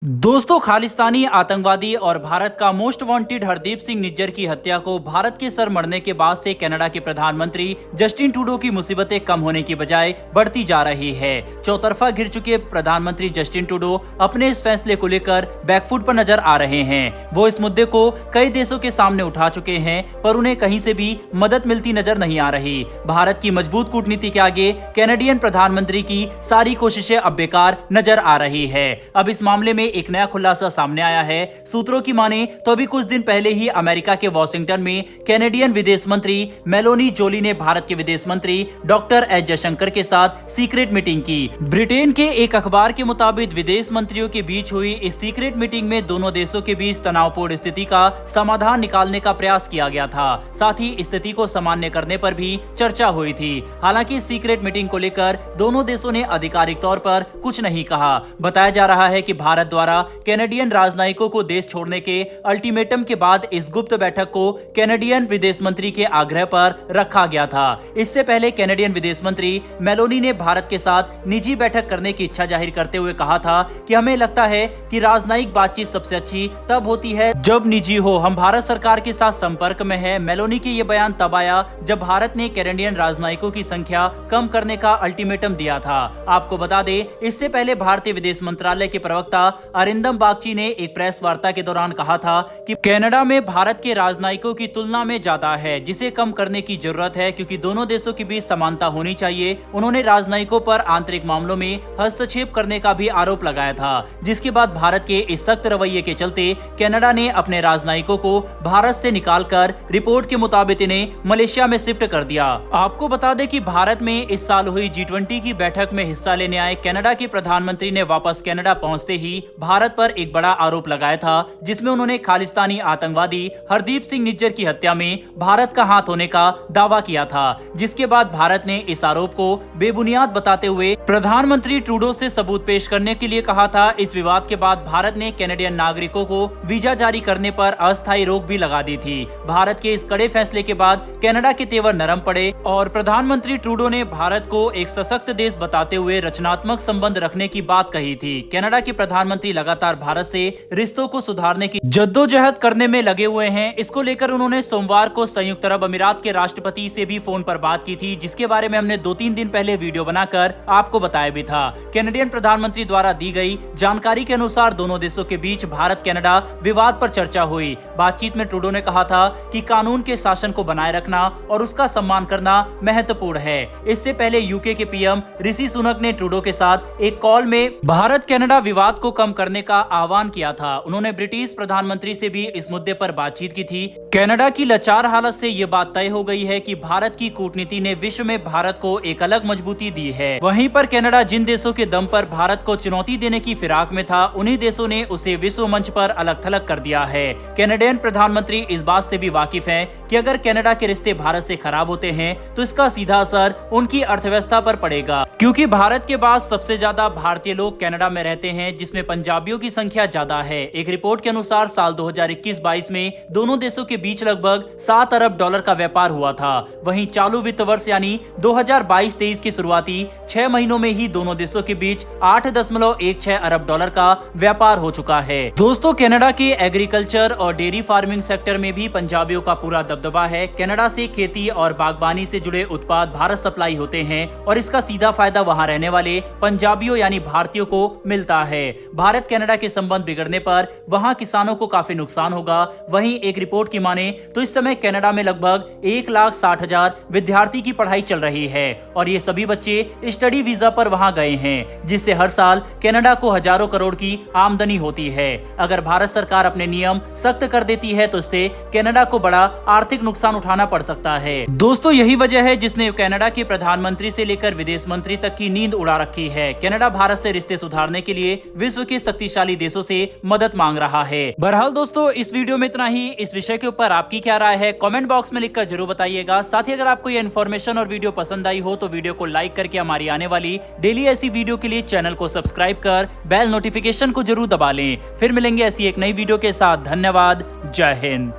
दोस्तों, खालिस्तानी आतंकवादी और भारत का मोस्ट वांटेड हरदीप सिंह निज्जर की हत्या को भारत के सर मरने के बाद से कनाडा के प्रधानमंत्री जस्टिन ट्रूडो की मुसीबतें कम होने की बजाय बढ़ती जा रही है। चौतरफा घिर चुके प्रधानमंत्री जस्टिन ट्रूडो अपने इस फैसले को लेकर बैकफुट पर नजर आ रहे हैं। वो इस मुद्दे को कई देशों के सामने उठा चुके हैं, पर उन्हें कहीं से भी मदद मिलती नजर नहीं आ रही। भारत की मजबूत कूटनीति के आगे कैनेडियन प्रधानमंत्री की सारी कोशिशें अब बेकार नजर आ रही है। अब इस मामले में एक नया खुलासा सामने आया है। सूत्रों की माने तो अभी कुछ दिन पहले ही अमेरिका के वॉशिंगटन में कैनेडियन विदेश मंत्री मेलोनी जोली ने भारत के विदेश मंत्री डॉक्टर एस जयशंकर के साथ सीक्रेट मीटिंग की। ब्रिटेन के एक अखबार के मुताबिक विदेश मंत्रियों के बीच हुई इस सीक्रेट मीटिंग में दोनों देशों के बीच तनावपूर्ण स्थिति का समाधान निकालने का प्रयास किया गया था। साथ ही स्थिति को सामान्य करने पर भी चर्चा हुई थी। हालांकि सीक्रेट मीटिंग को लेकर दोनों देशों ने आधिकारिक तौर पर कुछ नहीं कहा। बताया जा रहा है कि भारत द्वारा कैनेडियन राजनयिकों को देश छोड़ने के अल्टीमेटम के बाद इस गुप्त बैठक को कैनेडियन विदेश मंत्री के आग्रह पर रखा गया था। इससे पहले कैनेडियन विदेश मंत्री मेलोनी ने भारत के साथ निजी बैठक करने की इच्छा जाहिर करते हुए कहा था कि हमें लगता है कि राजनयिक बातचीत सबसे अच्छी तब होती है जब निजी हो। हम भारत सरकार के साथ संपर्क में हैं। मेलोनी के ये बयान तब आया जब भारत ने कैनेडियन राजनयिकों की संख्या कम करने का अल्टीमेटम दिया था। आपको बता दें, इससे पहले भारतीय विदेश मंत्रालय के प्रवक्ता अरिंदम बागची ने एक प्रेस वार्ता के दौरान कहा था कि कनाडा में भारत के राजनयिकों की तुलना में ज्यादा है, जिसे कम करने की जरूरत है क्योंकि दोनों देशों के बीच समानता होनी चाहिए। उन्होंने राजनयिकों पर आंतरिक मामलों में हस्तक्षेप करने का भी आरोप लगाया था, जिसके बाद भारत के इस सख्त रवैये के चलते कनाडा ने अपने राजनयिकों को भारत से निकालकर रिपोर्ट के मुताबिक इन्हें मलेशिया में शिफ्ट कर दिया। आपको बता दें कि भारत में इस साल हुई G20 की बैठक में हिस्सा लेने आए कनाडा के प्रधानमंत्री ने वापस कनाडा पहुंचते ही भारत पर एक बड़ा आरोप लगाया था, जिसमें उन्होंने खालिस्तानी आतंकवादी हरदीप सिंह निज्जर की हत्या में भारत का हाथ होने का दावा किया था। जिसके बाद भारत ने इस आरोप को बेबुनियाद बताते हुए प्रधानमंत्री ट्रूडो से सबूत पेश करने के लिए कहा था। इस विवाद के बाद भारत ने कैनेडियन नागरिकों को वीजा जारी करने पर अस्थायी रोक भी लगा दी थी। भारत के इस कड़े फैसले के बाद कनाडा के तेवर नरम पड़े और प्रधानमंत्री ट्रूडो ने भारत को एक सशक्त देश बताते हुए रचनात्मक संबंध रखने की बात कही थी। कनाडा के प्रधानमंत्री लगातार भारत से रिश्तों को सुधारने की जद्दोजहद करने में लगे हुए हैं। इसको लेकर उन्होंने सोमवार को संयुक्त अरब अमीरात के राष्ट्रपति से भी फोन पर बात की थी, जिसके बारे में हमने 2-3 दिन पहले वीडियो बनाकर आपको बताया भी था। कैनेडियन प्रधानमंत्री द्वारा दी गई जानकारी के अनुसार दोनों देशों के बीच भारत कनाडा विवाद पर चर्चा हुई। बातचीत में ट्रूडो ने कहा था कि कानून के शासन को बनाए रखना और उसका सम्मान करना महत्वपूर्ण है। इससे पहले यूके के पीएम ऋषि सुनक ने ट्रूडो के साथ एक कॉल में भारत कनाडा विवाद को कम करने का आह्वान किया था। उन्होंने ब्रिटिश प्रधानमंत्री से भी इस मुद्दे पर बातचीत की थी। कनाडा की लाचार हालत से ये बात तय हो गई है कि भारत की कूटनीति ने विश्व में भारत को एक अलग मजबूती दी है। वहीं पर कनाडा जिन देशों के दम पर भारत को चुनौती देने की फिराक में था, उन्हीं देशों ने उसे विश्व मंच पर अलग थलग कर दिया है। कैनेडियन प्रधानमंत्री इस बात से भी वाकिफ हैं कि अगर कनाडा के रिश्ते भारत से खराब होते हैं तो इसका सीधा असर उनकी अर्थव्यवस्था पर पड़ेगा, क्योंकि भारत के बाद सबसे ज्यादा भारतीय लोग कनाडा में रहते हैं, जिसमें पंजाबियों की संख्या ज्यादा है। एक रिपोर्ट के अनुसार साल 2021-22 में दोनों देशों के बीच लगभग 7 अरब डॉलर का व्यापार हुआ था। वहीं चालू वित्त वर्ष यानी 2022-23 के शुरुआती 6 महीनों में ही दोनों देशों के बीच 8.16 अरब डॉलर का व्यापार हो चुका है। दोस्तों, कनाडा के एग्रीकल्चर और डेयरी फार्मिंग सेक्टर में भी पंजाबियों का पूरा दबदबा है। कनाडा से खेती और बागबानी से जुड़े उत्पाद भारत सप्लाई होते हैं और इसका सीधा फायदा वहां रहने वाले पंजाबियों यानी भारतीयों को मिलता है। भारत कनाडा के संबंध बिगड़ने पर वहां किसानों को काफी नुकसान होगा। वहीं एक रिपोर्ट की माने तो इस समय कनाडा में लगभग 1,60,000 विद्यार्थी की पढ़ाई चल रही है और ये सभी बच्चे स्टडी वीजा पर वहां गए हैं, जिससे हर साल कनाडा को हजारों करोड़ की आमदनी होती है। अगर भारत सरकार अपने नियम सख्त कर देती है तो इससे कनाडा को बड़ा आर्थिक नुकसान उठाना पड़ सकता है। दोस्तों, यही वजह है जिसने कनाडा के प्रधानमंत्री से लेकर विदेश मंत्री तक की नींद उड़ा रखी है। कनाडा भारत से रिश्ते सुधारने के लिए विश्व के शक्तिशाली देशों से मदद मांग रहा है। बहरहाल दोस्तों, इस वीडियो में इतना ही। इस विषय के ऊपर आपकी क्या राय है कमेंट बॉक्स में लिखकर जरूर बताइएगा। साथ ही अगर आपको ये इन्फॉर्मेशन और वीडियो पसंद आई हो तो वीडियो को लाइक करके हमारी आने वाली डेली ऐसी वीडियो के लिए चैनल को सब्सक्राइब कर बेल नोटिफिकेशन को जरूर दबा लें। फिर मिलेंगे ऐसी एक नई वीडियो के साथ। धन्यवाद। जय हिंद।